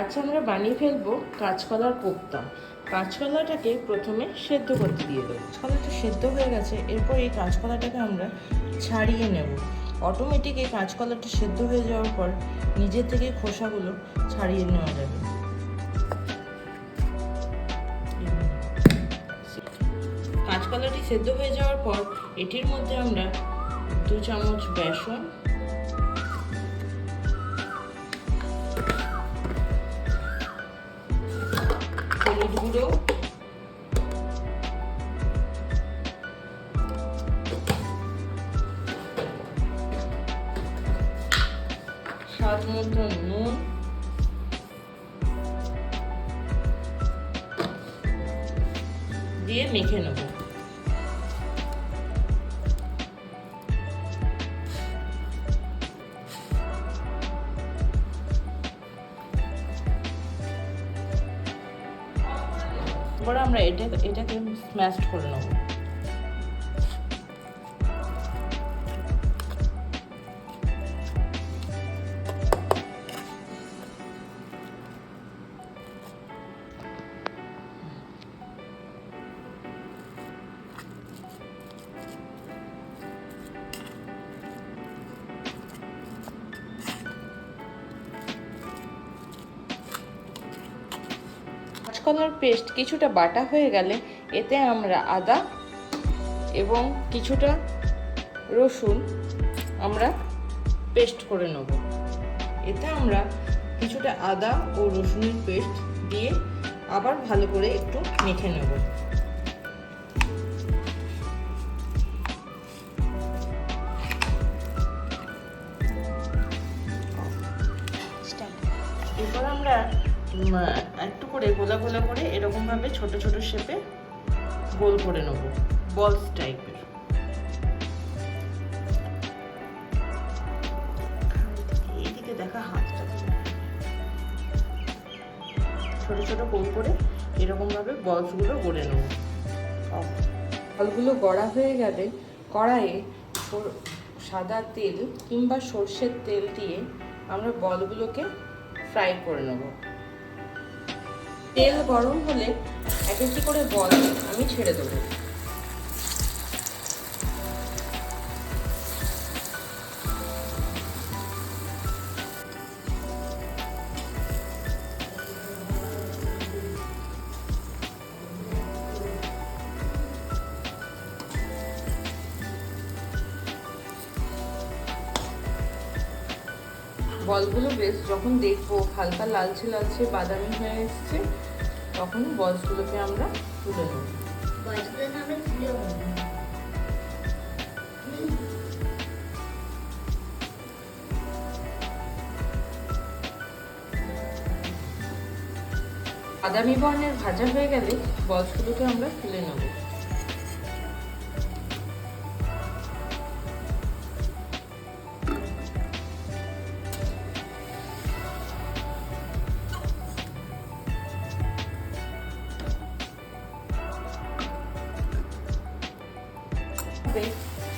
আচ্ছা, আমরা বানিয়ে ফেলবো কাঁচকলার কোপ্তা। কাঁচকলাটাকে প্রথমে সেদ্ধ করতে দিয়ে দেবো। কাঁচকলাটা সেদ্ধ হয়ে গেছে, এরপর এই কাঁচকলাটাকে আমরা ছাড়িয়ে নেব। অটোমেটিক এই কাঁচকলাটা সেদ্ধ হয়ে যাওয়ার পর নিজের থেকে খোসাগুলো ছাড়িয়ে নেওয়া যাবে। কাঁচকলাটি সেদ্ধ হয়ে যাওয়ার পর এটির মধ্যে আমরা 2 চামচ বেসন, হলুদ গুঁড়ো, স্বাদ মতো নুন, দিয়ে মেখে নেব। এবার আমরা এটাকে স্ম্যাশ করে নেব। কাঁচকলার পেস্ট কিছুটা বাটা হয়ে গেলে এতে আমরা আদা এবং কিছুটা রসুন আমরা পেস্ট করে নেব। এতে আমরা কিছুটা আদা ও রসুনের পেস্ট দিয়ে আবার ভালো করে একটু মেখে নেব। এরপর আমরা একটু করে গোলা গোলা করে এরকম ভাবে ছোট ছোট শেপে গোল করে নেব, বলস টাইপের। এইদিকে দেখা হাতটা, ছোট ছোট গোল করে এরকম ভাবে বলসগুলো গড়ে নেব। বলগুলো গড়া হয়ে গেলে কড়াইয়ে সাদা তেল কিংবা সর্ষের তেল দিয়ে আমরা বলগুলোকে ফ্রাই করে নেব। তেল গরম হলে এক একটি করে বল আমি ছেড়ে দেবো। বলগুলো বেশ যখন দেখবো হালকা লালচে লালচে বাদামি হয়ে এসছে, তখন বলগুলোকে আমরা তুলে নেব। বাদামি বর্ণের ভাজা হয়ে গেলে বলগুলোকে আমরা তুলে নেব।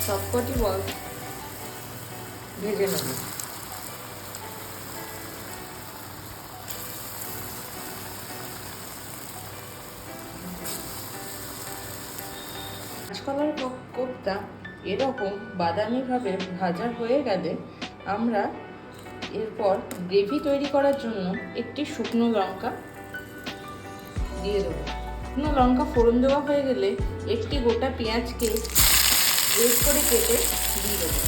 সবকটি বল ভেজে নেব। কাঁচকলার কোপ্তা এরকম বাদামি ভাবে ভাজা হয়ে গেলে আমরা এরপর গ্রেভি তৈরি করার জন্য একটি শুকনো লঙ্কা দিয়ে দেবো। শুকনো লঙ্কা ফোড়ন দেওয়া হয়ে গেলে একটি গোটা পেঁয়াজকে গ্রেট করে কেটে দিয়ে দেবো।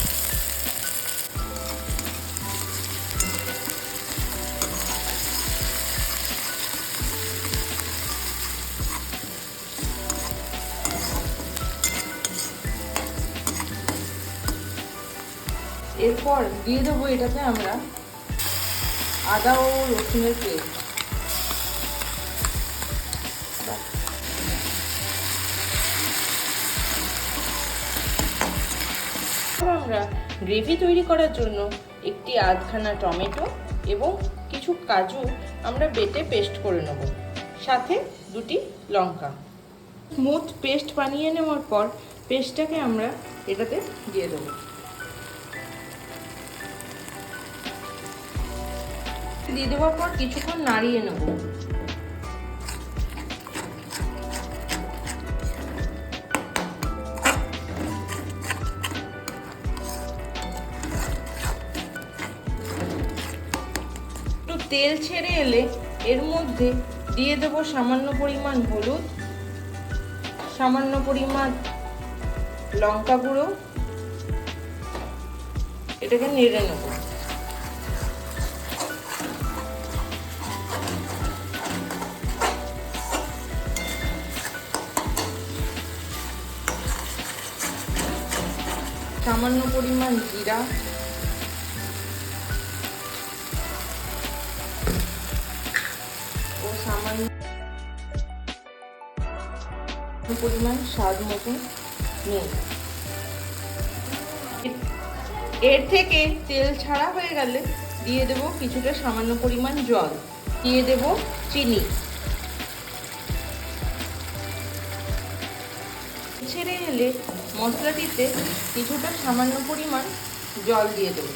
এরপর দিয়ে দেবো এটাতে আমরা আদা ও রসুনের পেস্ট। আমরা গ্রেভি তৈরি করার জন্য একটি আধখানা টমেটো এবং কিছু কাজু আমরা বেটে পেস্ট করে নেব, সাথে 2টি লঙ্কা। স্মুথ পেস্ট বানিয়ে নেওয়ার পর পেস্টটাকে আমরা এটাতে দিয়ে দেবো। দিয়ে দেওয়ার পর কিছুক্ষণ নাড়িয়ে নেব। একটু তেল ছেড়ে এলে এর মধ্যে দিয়ে দেব সামান্য পরিমাণ হলুদ, সামান্য পরিমাণ লঙ্কা গুঁড়ো, এটাকে নেড়ে নেব। সামান্য পরিমাণ জিরা, ও সামান্য পরিমাণ স্বাদ মতন নুন। এর থেকে তেল ছাড়া হয়ে গেলে দিয়ে দেব কিছুটা সামান্য পরিমাণ জল, দিয়ে দেব চিনি, ছেড়ে এলে মশলাটিতে কিছুটা সামান্য পরিমাণ জল দিয়ে দেব।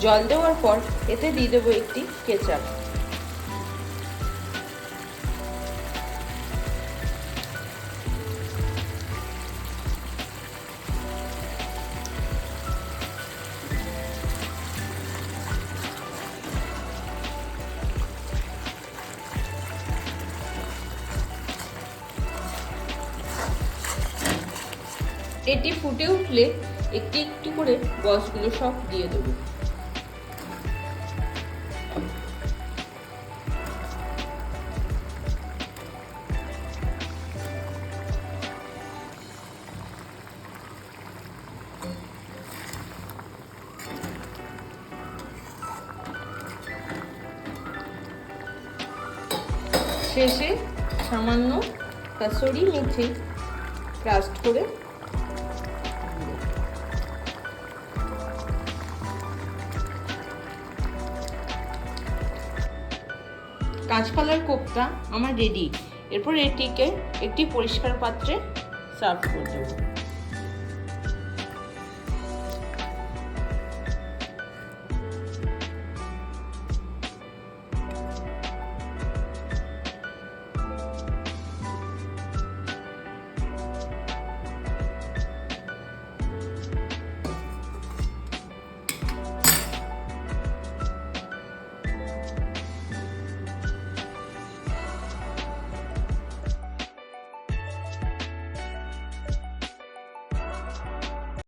জল দেওয়ার পর এতে দিয়ে দেবো একটি কেচাপ। এটি ফুটে উঠলে একটি একটি করে বসগুলো সব দিয়ে দেবো। শেষে সামান্য কাসুরি মেথি ক্রাস্ট করে। কাঁচকলার কোপ্তা আমার রেডি। এরপর এটিকে একটি পরিষ্কার পাত্রে সার্ভ করে দেবো।